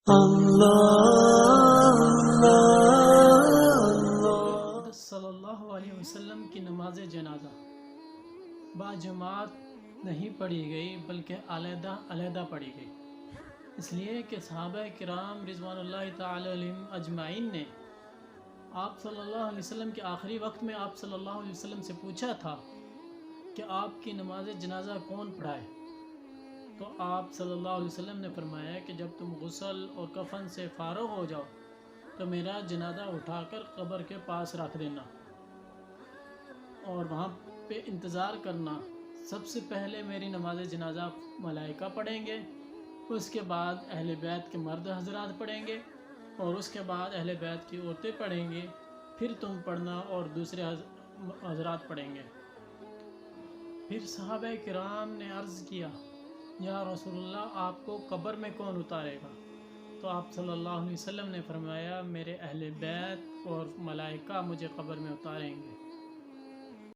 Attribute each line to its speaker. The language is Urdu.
Speaker 1: صلی اللہ علیہ وسلم کی نماز جنازہ باجماعت نہیں پڑھی گئی بلکہ علیحدہ علیحدہ پڑھی گئی، اس لیے کہ صحابہ کرام رضوان اللہ تعالی علیہم اجمعین نے آپ صلی اللہ علیہ وسلم کے آخری وقت میں آپ صلی اللہ علیہ وسلم سے پوچھا تھا کہ آپ کی نماز جنازہ کون پڑھائے، تو آپ صلی اللہ علیہ وسلم نے فرمایا کہ جب تم غسل اور کفن سے فارغ ہو جاؤ تو میرا جنازہ اٹھا کر قبر کے پاس رکھ دینا اور وہاں پہ انتظار کرنا۔ سب سے پہلے میری نماز جنازہ ملائکہ پڑھیں گے، اس کے بعد اہل بیت کے مرد حضرات پڑھیں گے اور اس کے بعد اہل بیت کی عورتیں پڑھیں گے، پھر تم پڑھنا اور دوسرے حضرات پڑھیں گے۔ پھر صحابہ کرام نے عرض کیا، یا رسول اللہ، آپ کو قبر میں کون اتارے گا؟ تو آپ صلی اللہ علیہ وسلم نے فرمایا، میرے اہل بیت اور ملائکہ مجھے قبر میں اتاریں گے۔